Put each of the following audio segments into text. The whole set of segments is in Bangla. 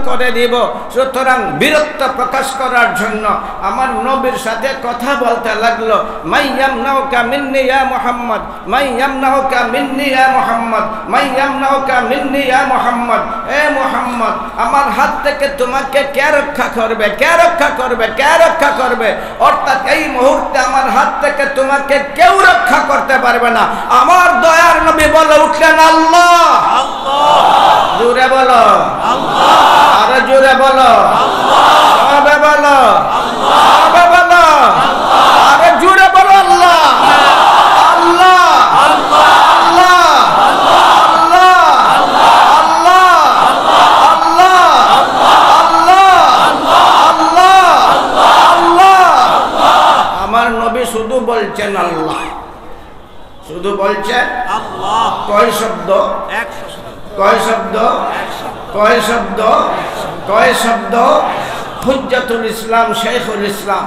করে দিব। সুতরাং বীরত্ব প্রকাশ করার জন্য আমার নবীর সাথে কথা বলতে লাগলো, মাইয়ামনাউকা মিন্নি ইয়া মুহাম্মদ, মাইয়ামনাউকা মিন্নি ইয়া মুহাম্মদ, মাইয়ামনাউকা মিন্নি ইয়া মুহাম্মদ। এ মুহাম্মদ, আমার হাত থেকে তোমাকে কে রক্ষা করবে, কে রক্ষা করবে, কে রক্ষা করবে? অর্থাৎ এই মুহূর্তে আমার হাত থেকে তোমাকে কেউ রক্ষা করতে পারবে না। আমার দয়ার নবী বলে উঠলেন, আল্লাহ। জোরে বলো আল্লাহ, আরো জোরে বলো আল্লাহ, সবে বলো আল্লাহ, সবে বলো আল্লাহ, আরো জোরে বলো আল্লাহ, আল্লাহ, আল্লাহ, আল্লাহ, আল্লাহ, আল্লাহ, আল্লাহ, আল্লাহ। আমার নবী শুধু বলছেন আল্লাহ, শুধু বলছেন আল্লাহ। কয় শব্দ? এক শব্দ। কয় শব্দ? কয় শব্দ? কয় শব্দ? হুজ্জাতুল ইসলাম শাইখুল ইসলাম,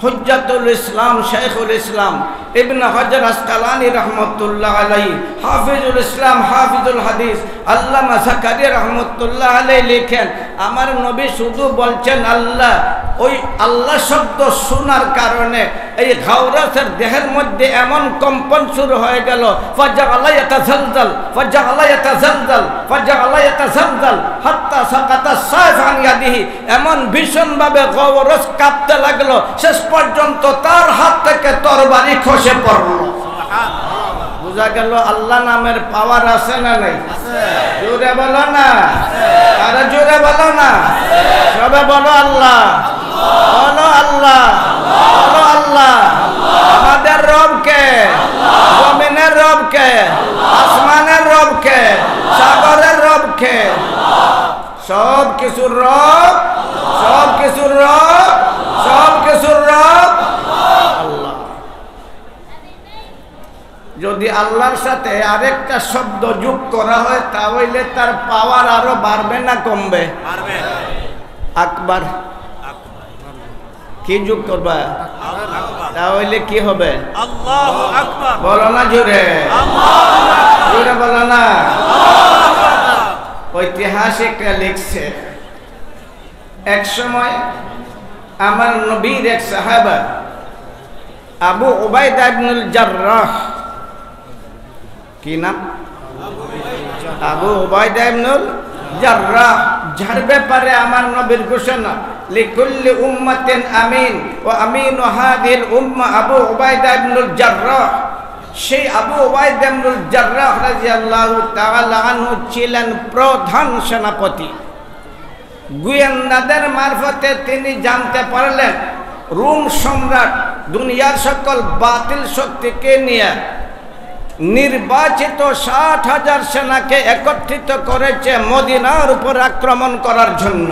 হুজ্জাতুল ইসলাম শাইখুল ইসলাম ইবনে হাজার আসকালানী রহমতুল্লাহ আলাইহি, হাফিজুল ইসলাম হাফিজুল হাদিস আল্লামা যাকারিয়া রহমতুল্লাহ আলাইহি লিখেন, আমার নবী শুধু বলছেন আল্লাহ। ওই আল্লাহ শব্দ শোনার কারণে এই গাওরাসের দেহের মধ্যে এমন কম্পন শুরু হয়ে গেল, ফাজাআলা ইয়াতাজালজাল, ফাজাআলা ইয়াতাজালজাল, ফাজাআলা ইয়াতাজালজাল হাত্তা সাকাতা সাইফ আন ইয়াদিহি। এমন ভীষণভাবে গাওরাস কাঁপতে লাগলো, শেষ পর্যন্ত তার হাত থেকে তরবারি খসে পড়ল। সুবহানাল্লাহ। বুঝা গেল আল্লাহ নামের পাওয়ার আছে না নাই? জোরে বলো না, আরে জোরে বলো না, সবে বলো আল্লাহ, বলো আল্লাহ, বলো আল্লাহ। আমাদের রব কে? জমিনের রব কে? আসমানের রব কে? সাগরের রব কে? সব কিছুর রব, সব কিছুর রব, সব কিছুর রব আল্লাহ। যদি আল্লাহর সাথে আরেকটা শব্দ যোগ করা হয় তাহলে তার পাওয়ার আরো বাড়বে না কমবে? আকবার। কি যোগ করবা? তাহলে কি হবে? আল্লাহু আকবার। বলো না জোরে, জোরে বলো না। ঐতিহাসিকরা লিখছে, এক সময় আমার নবীর এক সাহাবা আবু উবাইদা ইবনুল জাররাহ, কি নাম? আবু উবাইদা ইবনুল জাররাহ, যার ব্যাপারে আমার নবীর ঘোষণা, লিকুল্লি উম্মাতিন আমিন ওয়া আমিনু হাদিহিল উম্মাহ আবু উবাইদা ইবনুল জাররাহ। সেই আবু উবাইদা ইবনুল জাররাহ রাদিয়াল্লাহু তাআলা আনহু ছিলেন প্রধান সেনাপতি। গোয়েন্দাদের মারফতে তিনি জানতে পারলেন রোম সম্রাট দুনিয়ার সকল বাতিল শক্তিকে নিয়ে নির্বাচিত 60,000 সেনাকে একত্রিত করেছে মদিনার উপর আক্রমণ করার জন্য।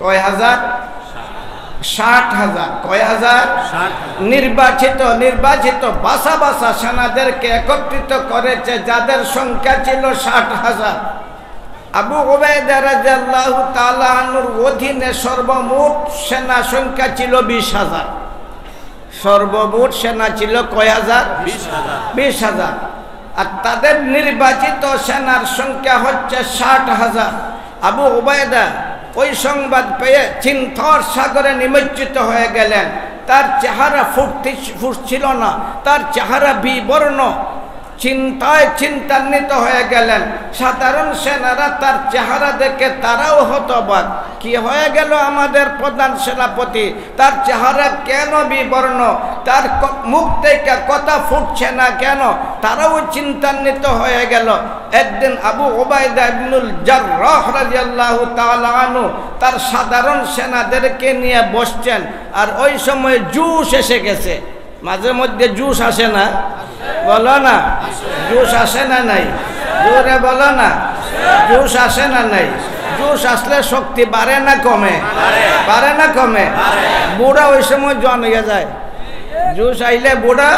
কয় হাজার? 60,000। কয় হাজার? নির্বাচিত বাসা বাসা সেনাদেরকে একত্রিত করেছে, যাদের সংখ্যা ছিল 60,000। আবু উবাইদা রাদিয়াল্লাহু তাআলা আনহুর অধীনে সর্বমোট সেনা সংখ্যা ছিল 20,000। সর্বমোট সেনা ছিল কয় হাজার? 20,000। আর তাদের নির্বাচিত সেনার সংখ্যা হচ্ছে 60,000। আবু উবাইদা ওই সংবাদ পেয়ে চিন্তার সাগরে নিমজ্জিত হয়ে গেলেন। তার চেহারা ফুটছিল না, তার চেহারা বিবর্ণ, চিন্তায় চিন্তান্বিত হয়ে গেলেন। সাধারণ সেনারা তার চেহারা দেখে তারাও হতবাক, কি হয়ে গেল আমাদের প্রধান সেনাপতি, তার চেহারা কেন বিবর্ণ, তার মুখ থেকে কথা ফুটছে না কেন? তারাও চিন্তান্বিত হয়ে গেল। একদিন আবু উবাইদা ইবনুল জাররাহ রাদিয়াল্লাহু তাআলা আনহু তার সাধারণ সেনাদেরকে নিয়ে বসছেন, আর ওই সময় জুস এসে গেছে। মাঝে মধ্যে জুস আসে না? বলো না, জুস আসে না নাই? জোরে বলো না, জুস আসে না নাই? জুস আসলে শক্তি বাড়ে না কমে? বাড়ে না কমে? বুড়া ওই সময় জন হয়ে যায়। জুস আইলে বুড়া,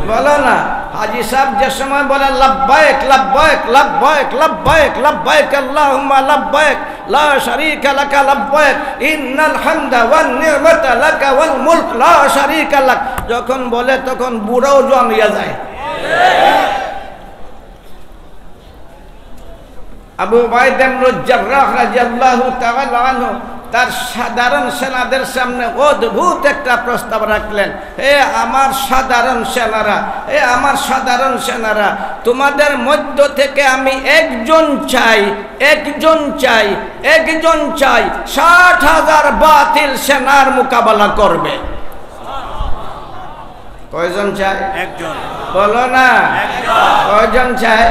বলো না। হাজি সাহেব যে সময় বলে লাব্বাইক লাব্বাইক লাব্বাইক লাব্বাইক লাব্বাইক আল্লাহুম্মা লাব্বাইক লা শারীকা লাকা লাব্বাইক ইন্নাল হামদা ওয়ান নি'মাতা লাকা ওয়াল মুলক লা শারীকা লাক, যখন বলে তখন বুড়াও জন্মিয়ে যায়। আবু উবাইদা ইবনে জাররাহ রাদিয়াল্লাহু তাআলা আনহু তার সাধারণ সেনাদের সামনে অদ্ভুত একটা প্রস্তাব রাখলেন। হে আমার সাধারণ সেনারা, হে আমার সাধারণ সেনারা, তোমাদের মধ্য থেকে আমি একজন চাই, একজন চাই, একজন চাই ৬০,০০০ বাতিল সেনার মোকাবেলা করবে। কয়জন চাই? একজন। বলো না, কয়জন চাই?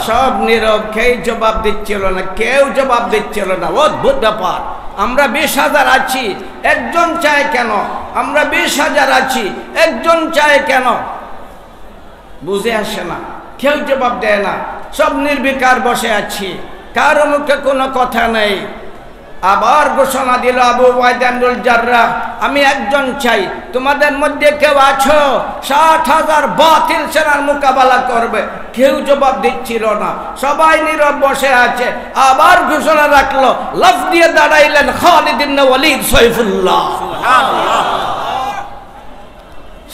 সব নীরব, কেউ জবাব দিচ্ছিল না, কেউ জবাব দিচ্ছিল না। অদ্ভুত ব্যাপার। আমরা ২০,০০০ আছি, একজন চায় কেন? আমরা ২০,০০০ আছি, একজন চায় কেন? বুঝে আসে না, কেউ জবাব দেয় না, সব নির্বিকার বসে আছি, কারো মুখে কোনো কথা নেই। আবার ঘোষণা দিল আবু উবাইদা ইবনে জাররাহ, আমি একজন চাই, তোমাদের মধ্যে কেউ আছো ৬০,০০০ বাতিল সেনার মোকাবেলা করবে? কেউ জবাব দিচ্ছিল না, সবাই নীরব বসে আছে। আবার ঘোষণা রাখলো, লাফ দিয়ে দাঁড়াইলেন খালিদ ইবনে ওয়ালিদ সাইফুল্লাহ। সুবহানাল্লাহ।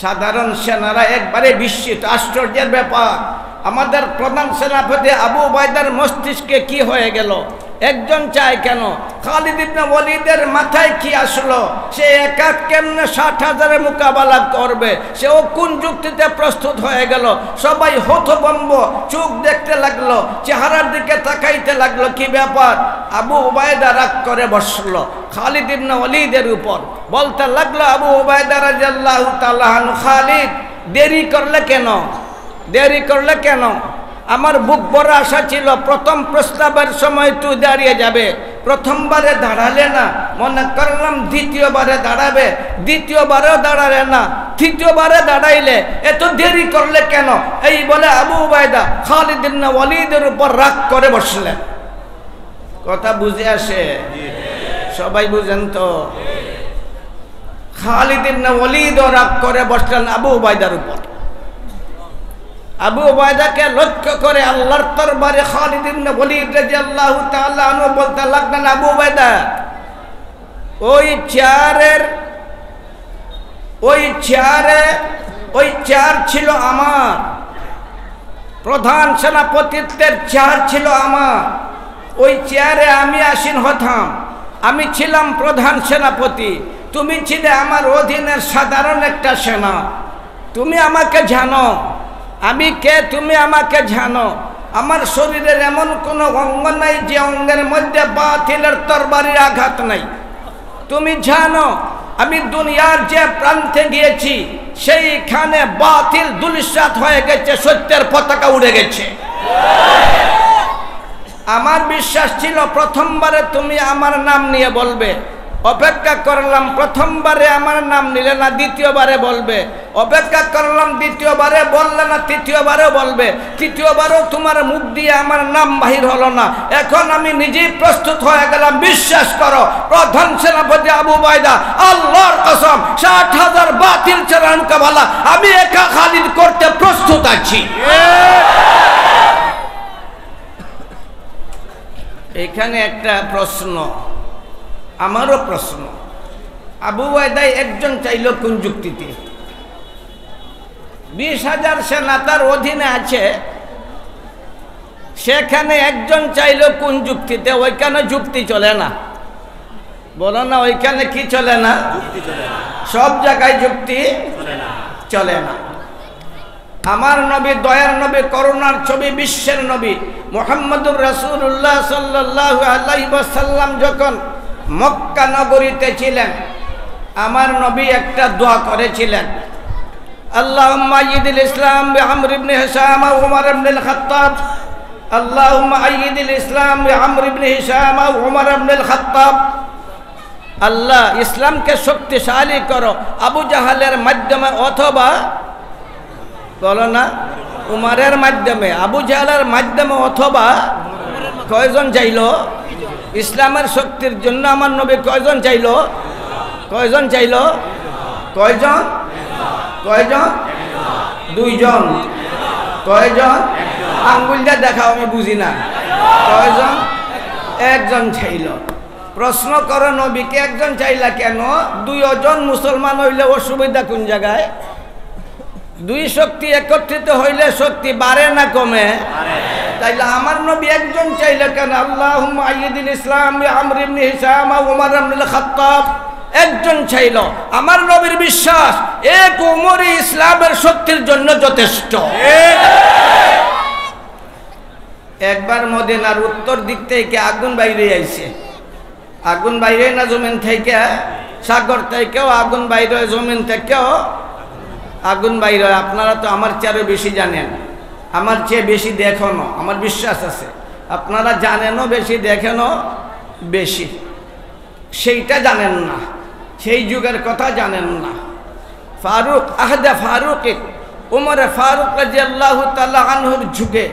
সাধারণ সেনারা একবারে বিস্মিত, আশ্চর্যের ব্যাপার। আমাদের প্রধান সেনাপতি আবু উবাইদার মস্তিষ্কে কি হয়ে গেল? একজন চায় কেন? খালিদ ইবনে ওয়ালিদের মাথায় কি আসলো? সে একা কেমনে ৬০,০০০ মোকাবেলা করবে? সেও কোন যুক্তিতে প্রস্তুত হয়ে গেল? সবাই হতভম্ব, চোখ দেখতে লাগলো, চেহারার দিকে তাকাইতে লাগলো। কি ব্যাপার? আবু উবাইদা রাগ করে বসলো খালিদ ইবনে ওয়ালিদের উপর, বলতে লাগলো, আবু উবাইদা রাদিয়াল্লাহু তাআলা আনহু, খালিদ দেরি করলে কেন? দেরি করলে কেন? আমার বুক বড় আশা ছিল প্রথম প্রস্তাবের সময় তুই দাঁড়িয়ে যাবে, প্রথমবারে দাঁড়ালে না, মনে করলাম দ্বিতীয়বারে দাঁড়াবে, দ্বিতীয়বারেও দাঁড়ালে না, তৃতীয়বারে দাঁড়াইলে, এত দেরি করলে কেন? এই বলে আবু উবাইদা খালিদ ইবনে ওয়ালিদের উপর রাগ করে বসলেন। কথা বুঝে আসে? সবাই বুঝেন তো? খালিদ ইবনে ওয়ালিদও রাগ করে বসলেন আবু উবাইদার উপর। আবু উবাইদাকে লক্ষ্য করে আল্লাহর দরবারে খালিদ ইবনে ওয়ালিদ রাদিয়াল্লাহু তাআলা আনহু বলতে লাগলেন, আবু উবাইদা, ওই চেয়ার ছিল আমার, প্রধান সেনাপতিত্বের চেয়ার ছিল আমার, ওই চেয়ারে আমি আসীন হতাম, আমি ছিলাম প্রধান সেনাপতি, তুমি ছিলে আমার অধীনের সাধারণ একটা সেনা। তুমি আমাকে জানো আমি কে, তুমি আমাকে জানো। আমার শরীরের এমন কোনো অঙ্গ নাই যে অঙ্গের মধ্যে বাতিলের তরবারির আঘাত নাই। তুমি জানো আমি দুনিয়ার যে প্রান্তে গিয়েছি সেইখানে বাতিল ধূলিসাৎ হয়ে গেছে, সত্যের পতাকা উড়ে গেছে। আমার বিশ্বাস ছিল প্রথমবারে তুমি আমার নাম নিয়ে বলবে, অপেক্ষা করলাম, প্রথমবারে আমার নাম নিলে না, দ্বিতীয়বারে বলবে, অপেক্ষা করলাম, দ্বিতীয়বারে বললে না, তৃতীয়বারে বলবে, তৃতীয়বারও তোমার মুখ দিয়ে আমার নাম বাহির হলো না। এখন আমি নিজেই প্রস্তুত হয়ে গেলাম, বিশ্বাস করো প্রধান সেনাপতি আবু উবাইদা, আল্লাহর কসম ৬০,০০০ বাতিল সেনার মোকাবেলা আমি একা খালিদ করতে প্রস্তুত আছি। এখানে একটা প্রশ্ন, আমারও প্রশ্ন, আবু উবাইদা একজন চাইল কোন যুক্তিতে? ২০,০০০ সেনা তার অধীনে আছে, সেখানে একজন চাইল কোন যুক্তিতে? ওইখানে যুক্তি চলে না, বলো না, ওইখানে কি চলে না? সব জায়গায় যুক্তি চলে না। আমার নবী, দয়ার নবী, করুণার ছবি, বিশ্বের নবী মুহাম্মদুর রাসূলুল্লাহ সাল্লাল্লাহু আলাইহি ওয়াসাল্লাম যখন মক্কা নগরীতে ছিলেন, আমার নবী একটা দোয়া করেছিলেন, আল্লাহুম্মা আইয়িদিল ইসলাম বিআমর ইবনে হিশাম ওয়া উমর ইবনে আল খাত্তাব, আল্লাহুম্মা আইয়িদিল ইসলাম বিআমর ইবনে হিশাম ওয়া উমর ইবনে আল খাত্তাব। আল্লাহ ইসলামকে শক্তিশালী করো আবু জাহালের মাধ্যমে, অথবা বলো না উমরের মাধ্যমে, আবু জাহালের মাধ্যমে, অথবা কয়জন চাইল? ইসলামের শক্তির জন্য আমার নবী কয়জন চাইল? কয়জন চাইল? কয়জন? কয়জন? দুইজন। কয়জন? আঙ্গুলটা দেখাও, আমি বুঝি না। কয়জন? একজন চাইল। প্রশ্ন করো নবীকে একজন চাইলা কেন? 2 জন মুসলমান হইলে অসুবিধা কোন জায়গায়? 2 শক্তি একত্রিত হইলে শক্তি বাড়ে না কমে? তাইলে আমার নবী একজন চাইলে কেন? আল্লাহুম্মা আইয়িদিল ইসলাম বিআমর ইবনে হিশাম ওয়া উমর ইবনে খাত্তাব, একজন চাইল। আমার নবীর বিশ্বাস এক উমরই ইসলামের শক্তির জন্য যথেষ্ট। একবার মদিনার উত্তর দিক থেকে আগুন বাইরে আইছে। আগুন বাইরে না জমিন থেকে, সাগর থেকেও আগুন বাইরে, জমিন থেকেও আগুন বাইরে। আপনারা তো আমার চেয়ে বেশি জানেন, আমার চেয়ে বেশি দেখেনও, আমার বিশ্বাস আছে। আপনারা জানেনও বেশি, দেখেনও বেশি। সেইটা জানেন না, সেই যুগের কথা জানেন না। ফারুক, আহদে ফারুক, উমরে ফারুক রাদিয়াল্লাহু তাআলা আনহুর যুগে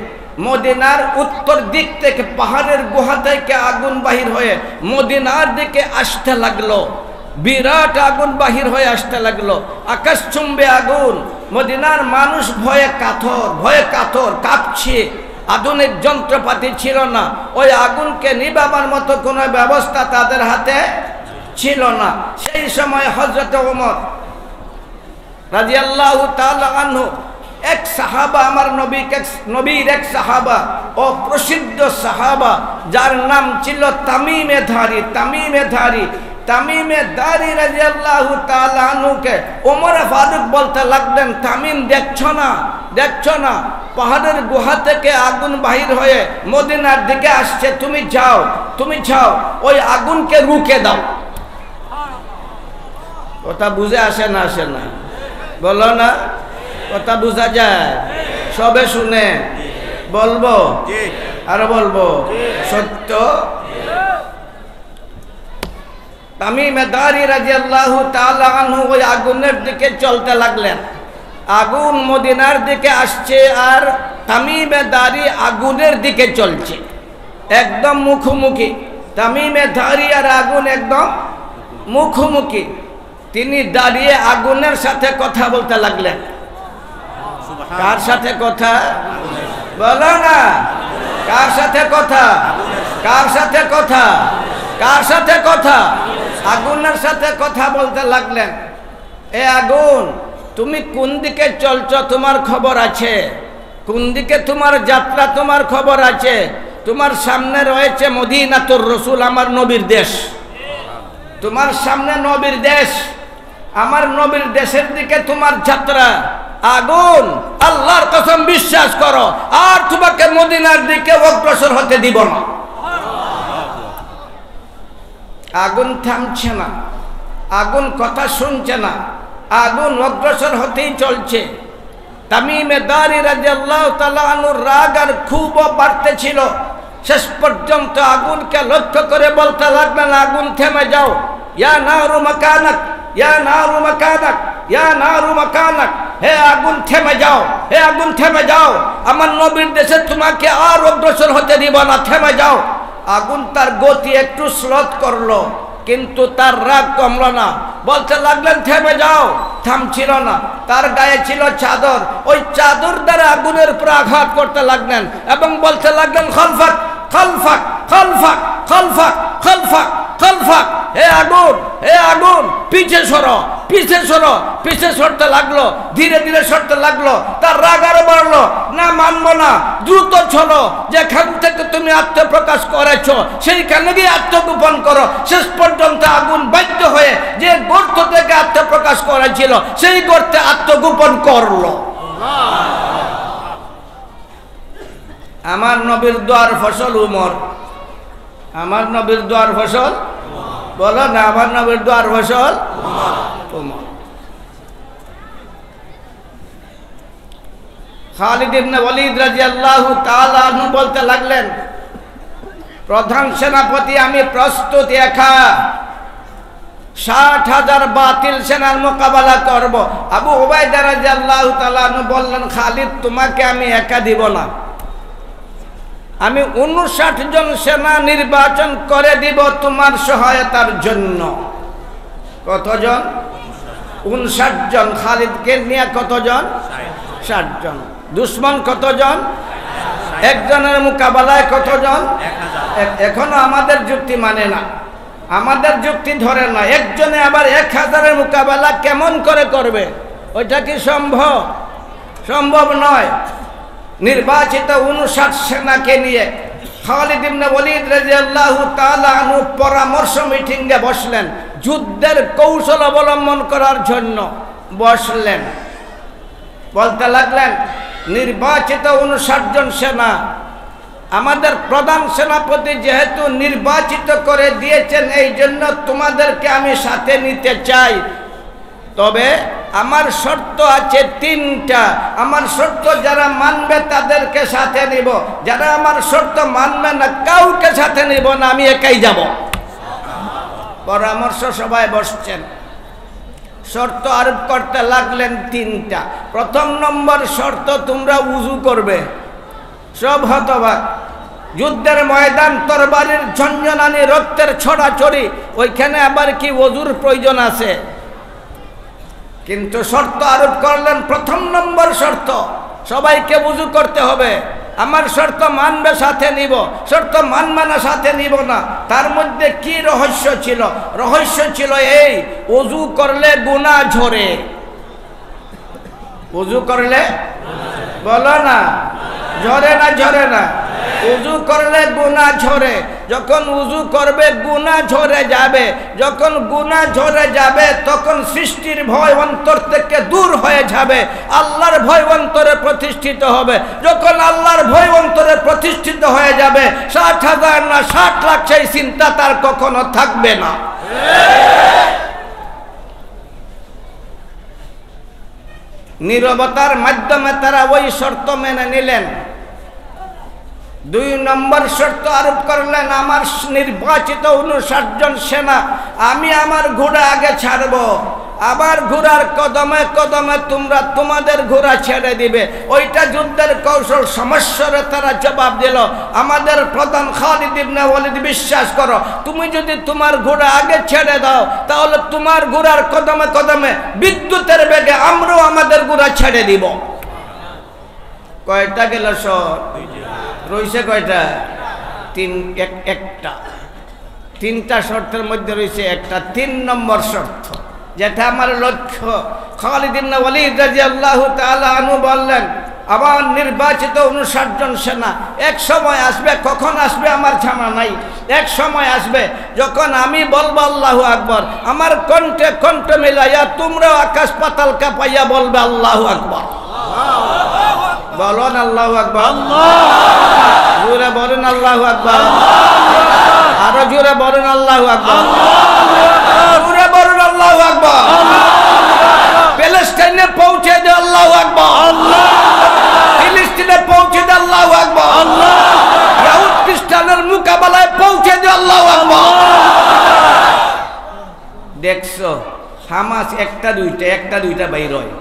মদিনার উত্তর দিক থেকে পাহাড়ের গুহা থেকে আগুন বাহির হয়ে মদিনার দিকে আসতে লাগলো। বিরাট আগুন বাহির হয়ে আসতে লাগলো, আকাশচুম্বে আগুন। মদিনার মানুষ ভয়ে কাতর কাঁপছে। আধুনিক যন্ত্রপাতি ছিল না, ওই আগুনকে নিভাবার মতো কোনো ব্যবস্থা তাদের হাতে ছিল না। সেই সময় হযরত ওমর রাদিয়াল্লাহু তাআলা আনহু, এক সাহাবা, আমার নবীর এক সাহাবা, ও প্রসিদ্ধ সাহাবা, যার নাম ছিল তামিমে দারি রাদিয়াল্লাহু তাআলা আনহুকে ওমর ফারুক বলতে লাগলেন, তামিম দেখছো না পাহাড়ের গুহা থেকে আগুন বাহির হয়ে মদিনার দিকে আসছে, তুমি যাও ওই আগুনকে রুখে দাও। কথা বুঝে আসে না বলো না? কথা বুঝা যায়? সবে শুনে বলবো আর বলবো সত্য। তামিম দারি রাদিয়াল্লাহু তাআলা আনহু ওই আগুনের দিকে চলতে লাগলেন। আগুন মদিনার দিকে আসছে আর তামিম দারি আগুনের দিকে চলছে, একদম মুখোমুখি। তামিম দারি আর আগুন একদম মুখোমুখি। তিনি দাঁড়িয়ে আগুনের সাথে কথা বলতে লাগলেন। কার সাথে কথা? বলো না, কার সাথে কথা? আগুনের সাথে কথা বলতে লাগলেন। এ আগুন, তুমি কোন দিকে চলছো তোমার খবর আছে? কোন দিকে তোমার যাত্রা তোমার খবর আছে? তোমার সামনে রয়েছে মদিনাতুর রাসূল, আমার নবীর দেশ। তোমার সামনে নবীর দেশ, আমার নবীর দেশের দিকে তোমার যাত্রা। আগুন, আল্লাহর কসম বিশ্বাস করো, আর তোমাকে মদিনার দিকে অগ্রসর হতে দিব না। আগুন থামছে না, আগুন কথা শুনছে না, আগুন অগ্রসর হতেই চলছে। তামিমে দারি রাদিয়াল্লাহু তাআলা আনহুর রাগ আর খুব বাড়তেছিল। শেষ পর্যন্ত আগুনকে লক্ষ্য করে বলতে লাগলেন, আগুন থেমে যাও। ইয়া নারু মাকানাক, ইয়া নারু মাকানাক, ইয়া নারু মাকানাক। হে আগুন থেমে যাও, হে আগুন থেমে যাও, আমার নবীর দেশে তোমাকে আর অগ্রসর হতে দিব না, থেমে যাও। আগুন তার গতি একটু স্লোত করলো, কিন্তু তার রাগ কমলো না। বলতে লাগলেন থেমে যাও, থামছিল না। তার গায়ে ছিল চাদর, ওই চাদর দ্বারা আগুনের উপর আঘাত করতে লাগলেন এবং বলতে লাগলেন খলফাক খলফাক খলফাক খলফাক খলফাক খলফাক। হে আগুন পিছে সরো, পিছে সরতে লাগলো, ধীরে ধীরে সরতে লাগলো। তার রাগ আরো বাড়লো, না মানবো না, দ্রুত চলো, যেখান থেকে তুমি আত্মপ্রকাশ করেছো সেইখানে গিয়ে আত্মগোপন করো। শেষ পর্যন্ত আগুন বাধ্য হয়ে যে গর্ত থেকে আত্মপ্রকাশ করেছিল সেই গর্তে আত্মগোপন করলো। আমার নবীর দোয়ার ফসল উমর, আমার নবীর দোয়ার ফসল, বলো না, আমার নবীর দোয়ার ফসল উমর। খালিদ ইবনে ওয়ালিদ রাদিয়াল্লাহু তাআলা আনহু বলতে লাগলেন, প্রধান সেনাপতি আমি প্রস্তুত, একা 60,000 বাতিল সেনার মোকাবেলা করব। আবু উবাইদা রাদিয়াল্লাহু তাআলা আনহু বললেন, খালিদ তোমাকে আমি একা দিব না, আমি 59 জন সেনা নির্বাচন করে দিব তোমার সহায়তার জন্য। কতজন? 59 জন। খালিদকে নিয়ে কতজন? 60 জন। দুশ্মন কতজন? একজনের মোকাবেলায় কতজন? এখনো আমাদের যুক্তি মানে না, আমাদের যুক্তি ধরে না। একজনে আবার 1000-এর মোকাবেলা কেমন করে করবে? ওইটা কি সম্ভব? সম্ভব নয়। নির্বাচিত 59 সেনাকে নিয়ে খালিদ ইবনে ওয়ালিদ রাদিয়াল্লাহু তাআলা আনহু পরামর্শ মিটিংয়ে বসলেন, যুদ্ধের কৌশল অবলম্বন করার জন্য বসলেন। বলতে লাগলেন, নির্বাচিত 59 জন সেনা, আমাদের প্রধান সেনাপতি যেহেতু নির্বাচিত করে দিয়েছেন, এই জন্য তোমাদেরকে আমি সাথে নিতে চাই। তবে আমার শর্ত আছে 3টা। আমার শর্ত যারা মানবে তাদেরকে সাথে নিব, যারা আমার শর্ত মানবে না কাউকে সাথে নিব না, আমি একাই যাব। পরামর্শ সবাই বসছেন, শর্ত আরোপ করতে লাগলেন 3টা। প্রথম নম্বর শর্ত, তোমরা উযু করবে। সব হতবাক, যুদ্ধের ময়দান, তরবারির ঝঞ্ঝনানি, রক্তের ছড়াছড়ি, ওইখানে আবার কি ওযুর প্রয়োজন আছে? কিন্তু শর্ত আরোপ করলেন, প্রথম নম্বর শর্ত, সবাইকে ওযু করতে হবে। আমার শর্ত মানবে সাথে নিব, শর্ত মানবে না সাথে নিব না। তার মধ্যে কি রহস্য ছিল? রহস্য ছিল এই, ওযু করলে গুনাহ ঝরে। ওযু করলে, বলো না, ঝরে না? ঝরে না? উযু করলে গুনাহ ঝরে। যখন উযু করবে গুনাহ ঝরে যাবে। যখন গুনাহ ঝরে যাবে তখন সৃষ্টির ভয় অন্তর থেকে দূর হয়ে যাবে, আল্লাহর ভয় অন্তরে প্রতিষ্ঠিত হবে। যখন আল্লাহর ভয় অন্তরে প্রতিষ্ঠিত হয়ে যাবে, 60,000 না 60 লাখ সেই চিন্তা তার কখনো থাকবে না। নীরবতার মাধ্যমে তারা ওই শর্ত মেনে নিলেন। 2 নম্বর শর্ত আরোপ করলেন, আমার নির্বাচিত 59 জন সেনা, আমি আমার ঘোড়া আগে ছাড়ব, আবার ঘোড়ার কদমে কদমে তোমরা তোমাদের ঘোড়া ছেড়ে দিবে। ওইটা যুদ্ধের কৌশল। সমস্যারে তারা জবাব দিল, আমাদের প্রধান খালিদ ইবনে ওয়ালিদ, বিশ্বাস করো, তুমি যদি তোমার ঘোড়া আগে ছেড়ে দাও তাহলে তোমার ঘোড়ার কদমে কদমে বিদ্যুতের বেগে আমরাও আমাদের ঘোড়া ছেড়ে দিব। কয়টা গেল শর্ত? রয়েছে কয়টা? একটা। 3টা শর্তের মধ্যে রয়েছে একটা 3 নম্বর শর্ত, যেটা আমার লক্ষ্য। খালিদ ইবনে ওয়ালিদ রাদিয়াল্লাহু তাআলা আনহু বললেন, আমার নির্বাচিত 59 জন সেনা, এক সময় আসবে, কখন আসবে আমার জানা নাই, এক সময় আসবে যখন আমি বলবো আল্লাহু আকবার, আমার কণ্ঠে কণ্ঠ মিলাইয়া তোমরাও আকাশ পাতাল কাঁপাইয়া বলবে আল্লাহু আকবার। বলুন আল্লাহু আকবার। জোরে বলেন আল্লাহু আকবার। আরো জোরে বলেন আল্লাহু আকবার। জোরে বলেন আল্লাহু আকবার। প্যালেস্টাইনে পৌঁছে দে আল্লাহু আকবার। ফিলিস্তিনে পৌঁছে দে আল্লাহু আকবার। ইহুদ খ্রিস্টানের মোকাবেলায় পৌঁছে দে আল্লাহু আকবার। দেখছো, হামাস একটা দুইটা বাইর হয়,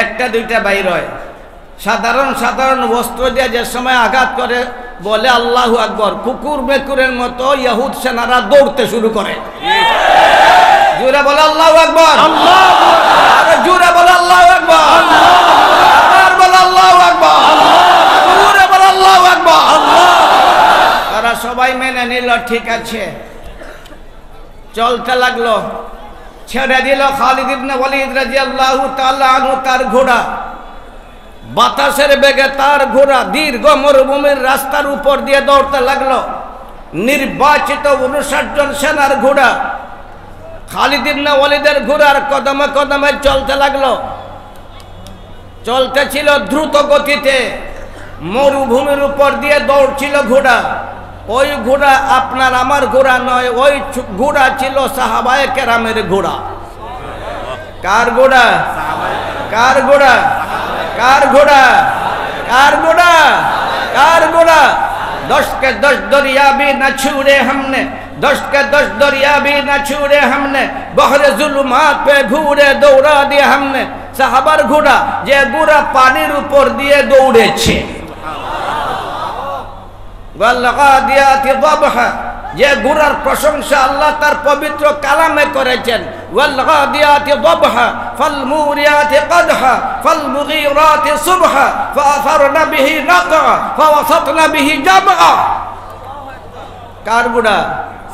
একটা দুইটা বাইর হয়। সাধারণ বস্ত্র দিয়ে যে সময় আঘাত করে বলে আল্লাহু আকবার, কুকুর মেকুরের মতো ইহুদ সেনারা দৌড়তে শুরু করে। জোরে বলে আল্লাহু আকবার। আরে জোরে বলে আল্লাহু আকবার। আর বলে আল্লাহু আকবার। জোরে বলে আল্লাহু আকবার। তারা সবাই মেনে নিল, ঠিক আছে, চলতে লাগলো। ছেড়ে দিল খালিদ ইবনে ওয়ালিদ রাদিয়াল্লাহু তাআলা আনহু তার ঘোড়া। বাতাসের বেগে তার ঘোড়া দীর্ঘ মরুভূমির রাস্তার উপর দিয়ে দৌড়তে লাগলো। নির্বাচিত 59 জন সেনার ঘোড়া খালিদ ইবনে ওয়ালিদের ঘোড়ার কদমে কদমে চলতে লাগলো। চলতেছিল দ্রুত গতিতে, মরুভূমির উপর দিয়ে দৌড়ছিল ঘোড়া। ওই ঘোড়া আপনার আমার ঘোড়া নয়, ওই ঘোড়া ছিল সাহাবায়ে কেরামের ঘোড়া। কার ঘোড়া? কার ঘোড়া? কার ঘোড়া? কার ঘোড়া? কার ঘোড়া? 10 के 10 दरिया भी न छूड़े हमने, 10 के 10 दरिया भी न छूड़े हमने, बहरे जुल्मात पे घूरे दौड़ा दिया हमने। সাহাবার ঘোড়া, যে ঘোড়া পানির উপর দিয়ে দৌড়েছে। ওয়াল-গাদিয়াতি দাবহা, যে ঘোড়ার প্রশংসা আল্লাহ তার পবিত্র কালামে করেছেন। ওয়াল-গাদিয়াতি দাবহা, ফাল-মুরিয়াতি কদহা, ফাল-মুগীরাতি সুবহা, ফাআসারনা বিহি নাকা, ফাওয়াসাতনা বিহি জামআ। কার ঘোড়া?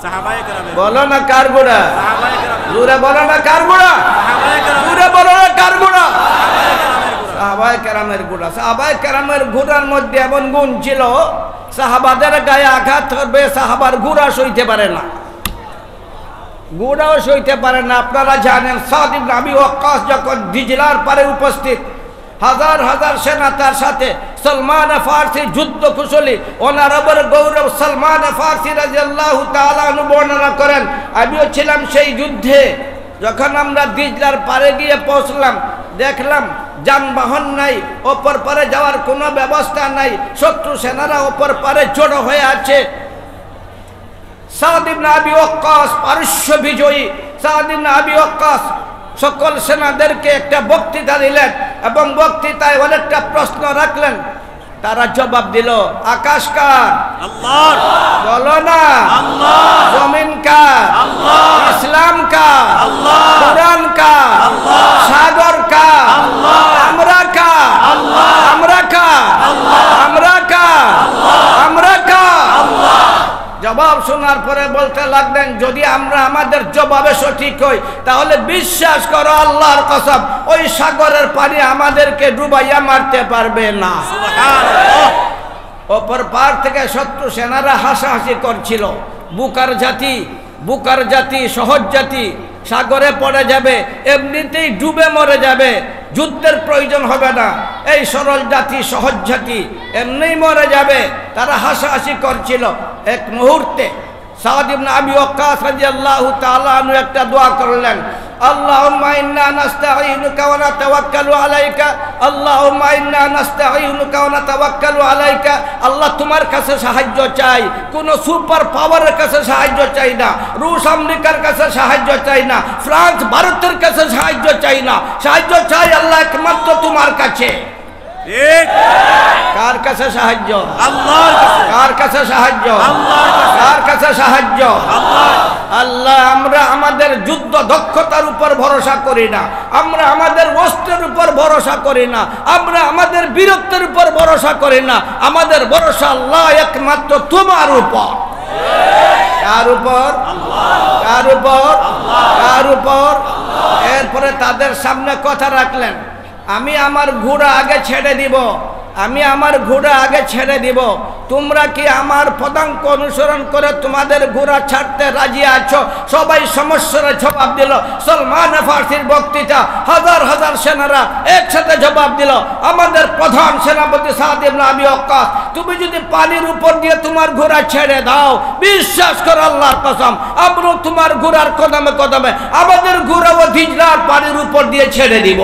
সাহাবায়ে কেরামের। বলো না কার ঘোড়া? সাহাবায়ে কেরামের। জোরে বলো না কার ঘোড়া? সাহাবায়ে কেরামের। জোরে বলো না কার ঘোড়া? সাহাবায়ে কেরামের ঘোড়া। সাহাবায়ে কেরামের ঘোড়া। সাহাবায়ে কেরামের ঘোড়ার মধ্যে এমন গুণ ছিল, সাহাবাদের গায়ে আঘাত করবে, সাহাবার ঘোড়া সইতে পারে না, ঘোড়াও সইতে পারে না। আপনারা জানেন সাদ ইবনে আবি ওয়াক্কাস যখন দিজলার পারে উপস্থিত, হাজার হাজার সেনা তার সাথে, সলমান ফারসি যুদ্ধ কুশলী, ওনার আবার গৌরব সলমান ফারসি রাদিয়াল্লাহু তাআলা আনহু বর্ণনা করেন, আমিও ছিলাম সেই যুদ্ধে। যখন আমরা দিজলার পারে গিয়ে পৌঁছলাম, দেখলাম যানবাহন নাই, ওপর পারে যাওয়ার কোনো ব্যবস্থা নাই, শত্রু সেনারা ওপর পারে জড়ো হয়ে আছে। সাদ ইবনে আবি ওয়াক্কাস পারস্য বিজয়ী, সাদ ইবনে আবি ওয়াক্কাস সকল সেনাদেরকে একটা বক্তৃতা দিলেন এবং বক্তৃতায় অনেকটা প্রশ্ন রাখলেন। তারা জবাব দিল, আকাশ কার? আল্লাহর। বলো না আল্লাহ। জমিন কার? আল্লাহ। ইসলাম কার? আল্লাহ। কুরআন কার? আল্লাহ। সাগর কার? আল্লাহ। আমরা কার? আল্লাহ। আমরা কার? আল্লাহ। আমরা কার? আল্লাহ। আমরা কার? আল্লাহ। জবাব শোনার পরে বলতে লাগলেন, যদি আমরা আমাদের জবাবে সঠিক হই তাহলে বিশ্বাস করো আল্লাহর কসম, ওই সাগরের পানি আমাদেরকে ডুবাইয়া মারতে পারবে না। সুবহানাল্লাহ। অপর পার থেকে শত্রু সেনারা হাসাহাসি করছিল, বুকার জাতি সহজ জাতি, সাগরে পড়ে যাবে, এমনিতেই ডুবে মরে যাবে, যুদ্ধের প্রয়োজন হবে না, এই সরল জাতি সহজ জাতি এমনিই মরে যাবে। তারা হাসাহাসি করছিল। এক মুহূর্তে সাদ ইবনে আবি ওয়াক্কাস রাদিয়াল্লাহু তাআলা আনহু একটা দোয়া করলেন, আল্লাহুম্মা ইন্না নাস্তাঈনুকা ওয়া নাতাওয়াক্কালু আলাইকা, আল্লাহুম্মা ইন্না নাস্তাঈনুকা ওয়া নাতাওয়াক্কালু আলাইকা। আল্লাহ তোমার কাছে সাহায্য চাই, কোনো সুপার পাওয়ারের কাছে সাহায্য চাই না, রুশ আমেরিকার কাছে সাহায্য চাই না, ফ্রান্স ভারতের কাছে সাহায্য চাই না, সাহায্য চাই আল্লাহ একমাত্র তোমার কাছে। ঠিক। কার কাছে সাহায্য? আল্লাহর কাছে। কার কাছে সাহায্য? আল্লাহর কাছে। কার কাছে সাহায্য? আল্লাহ। আল্লাহ, আমরা আমাদের যুদ্ধ দক্ষতার উপর ভরসা করি না, আমরা আমাদের অস্ত্রের উপর ভরসা করি না, আমরা আমাদের বীরত্বের উপর ভরসা করি না, আমাদের ভরসা আল্লাহ একমাত্র তোমার উপর। কার উপর? আল্লাহ। কার উপর? আল্লাহ। কার উপর? আল্লাহ। এরপরে তাদের সামনে কথা রাখলেন, আমি আমার ঘোড়া আগে ছেড়ে দিব, আমি আমার ঘোড়া আগে ছেড়ে দিব, তোমরা কি আমার পদাঙ্ক অনুসরণ করে তোমাদের ঘোড়া ছাড়তে রাজি আছো? সবাই সমস্যার জবাব দিল। সলমান ফারসির বক্তৃতা, হাজার হাজার সেনারা একসাথে জবাব দিল, আমাদের প্রধান সেনাপতি সাদ ইবনে আবি ওয়াক্কাস, তুমি যদি পানির উপর দিয়ে তোমার ঘোড়া ছেড়ে দাও, বিশ্বাস করো আল্লাহর কসম, আমরা তোমার ঘোড়ার কদমে কদমে আমাদের ঘোড়াও দিজলার পানির উপর দিয়ে ছেড়ে দিব।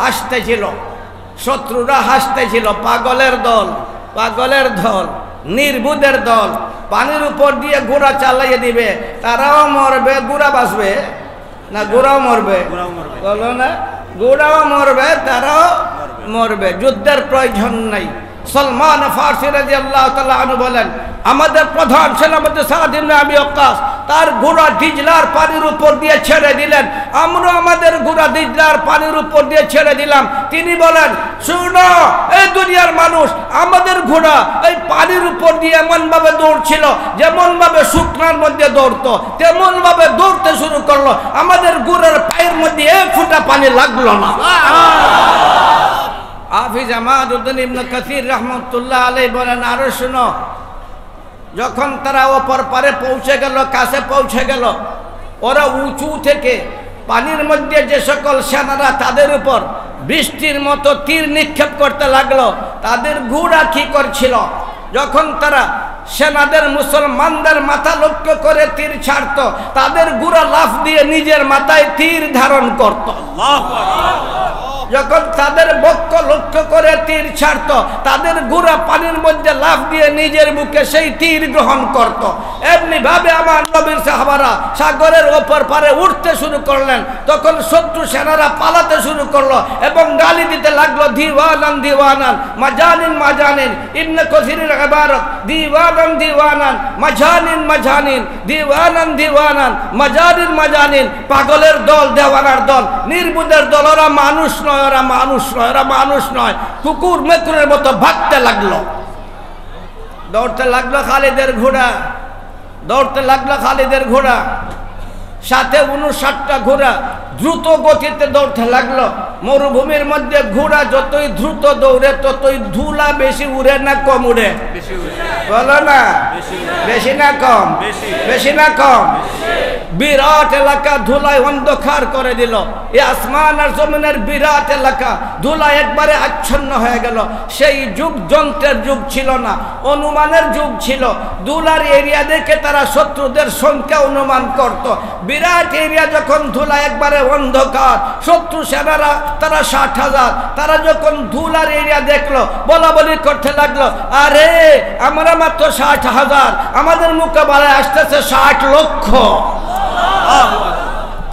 হাসতেছিল, শত্রুরা হাসতেছিল, পাগলের দল, পাগলের দল, নির্বুদের দল, পানির উপর দিয়ে ঘোড়া চালাইয়ে দিবে, তারাও মরবে, ঘোড়া বাঁচবে না, ঘোড়াও মরবে, বলো না, ঘোড়াও মরবে, তারাও মরবে, যুদ্ধের প্রয়োজন নাই। সলমান ফারসি রাদিয়াল্লাহু তাআলা আনহু বলেন, আমাদের প্রধান সেনাপতি সাদ ইবনে আবি ওয়াক্কাস তার ঘোড়া দিজলার পানির উপর দিয়ে ছেড়ে দিলেন, আমরা আমাদের ঘোড়া দিজলার পানির উপর দিয়ে ছেড়ে দিলাম। তিনি বলেন, শুনো এই দুনিয়ার মানুষ, আমাদের ঘোড়া এই পানির উপর দিয়ে এমন ভাবে দৌড়ছিল, যেমন ভাবে শুকনার মধ্যে দৌড়তো তেমন ভাবে দৌড়তে শুরু করলো, আমাদের ঘোড়ার পায়ের মধ্যে এক ফোঁটা পানি লাগলো না। হাফিজ আমাদউদ্দিন ইবনে কাসির রাহমাতুল্লাহ আলাইহি বলেন, আরো শুনো, যখন তারা ওপর পারে পৌঁছে গেল, কাছে পৌঁছে গেল, ওরা উঁচু থেকে পানির মধ্যে যে সকল সেনারা তাদের উপর বৃষ্টির মতো তীর নিক্ষেপ করতে লাগলো, তাদের ঘোড়া কি করছিল, যখন তারা সেনাদের মুসলমানদের মাথা লক্ষ্য করে তীর ছাড়তো, তাদের ঘোড়া লাফ দিয়ে নিজের মাথায় তীর ধারণ করত। আল্লাহু আকবার। যখন তাদের বক্ষ লক্ষ্য করে তীর ছাড়ত, তাদের ঘোড়া পানির মধ্যে লাফ দিয়ে নিজের বুকে সেই তীর গ্রহণ করত। এমনি ভাবে আমার নবীর সাহাবারা সাগরের ওপর পারে উঠতে শুরু করলেন, তখন শত্রু সেনারা পালাতে শুরু করলো এবং গালি দিতে লাগলো, দিওয়ানান দিওয়ানান মাজানিন মাজানিন। ইবনে কাসিরের ইবারত, দিওয়ানান দিওয়ানান মাজানিন মাজানিন, দিওয়ানান দিওয়ানান মাজানিন মাজানিন। পাগলের দল, দেওয়ানার দল, নির্বুদের দল, ওরা মানুষ নয়, ওরা মানুষ নয়, ওরা মানুষ নয়। কুকুর মেকুরের মতো ভাগতে লাগলো, দৌড়তে লাগলো খালিদের ঘোড়া, দৌড়তে লাগলো খালিদের ঘোড়া, সাথে 59টা ঘোড়া দ্রুত গতিতে দৌড়তে লাগলো। মরুভূমির মধ্যে ঘোড়া যতই দ্রুত দৌড়ে ততই ধুলা বেশি উড়ে না কম উড়ে? বলো না, বেশি না কম? বেশি না কম? বিরাট এলাকা ধুলায় অন্ধকার করে দিল। এই আসমান আর জমিনের বিরাট এলাকা ধুলায় একবারে আচ্ছন্ন হয়ে গেল। সেই যুগ যন্ত্রের যুগ ছিল না, অনুমানের যুগ ছিল। ধুলার এরিয়া দেখে তারা শত্রুদের সংখ্যা অনুমান করত। বিরাট এরিয়া যখন ধুলা একবারে অন্ধকার, শত্রু সেনারা তারা 60,000, তারা যখন ধুলার এরিয়া দেখলো বলা বলি করতে লাগলো, আরে আমরা মাত্র 60,000, আমাদের মোকাবেলায় আসতেছে 60 লক্ষ।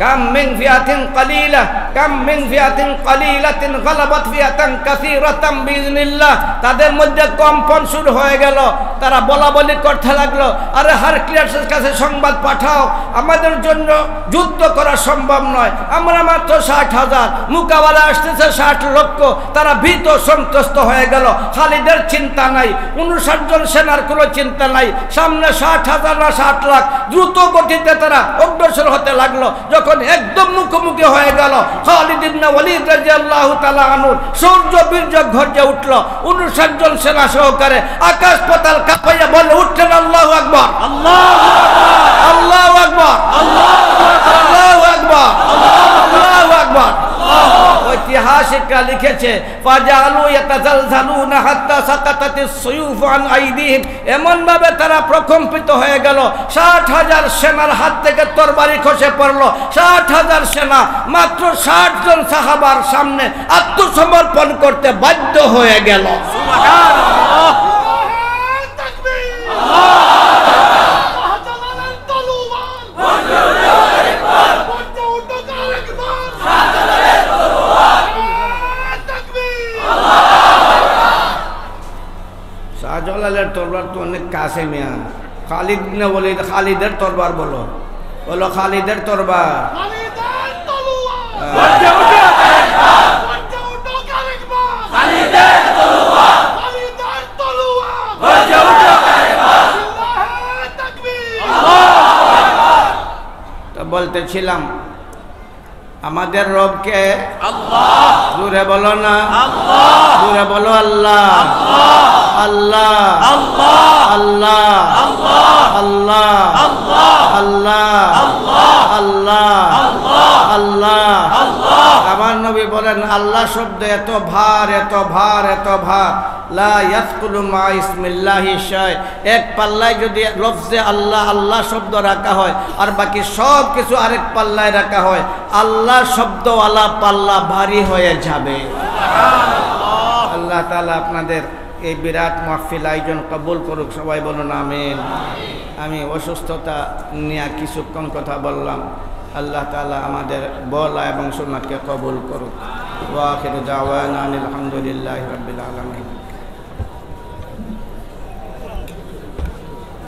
কাম মিন ফিয়াতিন কালিলা কাম মিন ফিয়াতিন কালিলাতিন গালাবাত ফিয়াতান কাসীরাতাম বিইজনিল্লাহ। তাদের মধ্যে কম্পন শুরু হয়ে গেল। তারা বলা বলি করতে লাগলো, আরে হারক্লিয়াসের কাছে সংবাদ পাঠাও, আমাদের জন্য যুদ্ধ করা সম্ভব নয়, আমরা মাত্র 60,000, মোকাবেলা আসতেছে 60 লক্ষ। তারা ভীত সন্ত্রস্ত হয়ে গেল। খালিদের চিন্তা নাই, 59 জন সেনার কোনো চিন্তা নাই, সামনে 60,000 না 60 লাখ। দ্রুত গতিতে তারা অগ্রসর হতে লাগলো। যখন একদম মুখোমুখি হয়ে গেল, খালিদ ইবনে ওয়ালিদ রাদিয়াল্লাহু তাআলা আনহু সূর্য বীর্য গর্জে উঠল। 59 জন সেনা সহকারে আকাশ পাতাল কাঁপাইয়া বলে উঠলেন, আল্লাহু আকবার, আল্লাহু আকবার, আল্লাহু আকবার, আল্লাহু আকবার। ঐতিহাসিকরা লিখেছে, ফাজালু ইয়াতাজালজালুনা হাত্তা সাকাতাতিস সুয়ুফু আন আইদিহিম। এমন ভাবে তারা প্রকম্পিত হয়ে গেল, 60,000 সেনার হাত থেকে তরবারি খসে পড়লো। 60,000 সেনা মাত্র 60 জন সাহাবার সামনে আত্মসমর্পণ করতে বাধ্য হয়ে গেল। সুবহানাল্লাহ, তাকবীর, শাহজালালের তরবার তো অনেক কাছে মিয়া। খালিদ না বলে খালিদের তরবার বলো, বলো খালিদের তরবার। তো বলতেছিলাম আমাদের রবকে আল্লাহ, জোরে বলো না আল্লাহ, জোরে বলো আল্লাহ, আল্লাহ, আল্লাহ, আল্লাহ, আল্লাহ, আল্লাহ, আল্লাহ। আমার নবী বলেন, আল্লাহ শব্দ এত ভার, এত ভার, এত ভার, লা ইয়াসকুলু মা ইসমিল্লাহি শাই। এক পাল্লায় যদি লফজে আল্লাহ, আল্লাহ শব্দ রাখা হয় আর বাকি সব কিছু আরেক পাল্লায় রাখা হয়, আল্লাহ শব্দওয়ালা পাল্লা ভারী হয়ে যাবে। আল্লাহ তাআলা আপনাদের এই বিরাট মাহফিল আয়োজন কবুল করুক। সবাই বলুন আমিন। আমি অসুস্থতা নিয়ে কিছুক্ষণ কথা বললাম, আল্লাহ তাআলা আমাদের বলা এবং শোনাকে কবুল করুক। ওয়া আখিরু দাওয়ানা আলহামদুলিল্লাহি রাব্বিল আলামিন।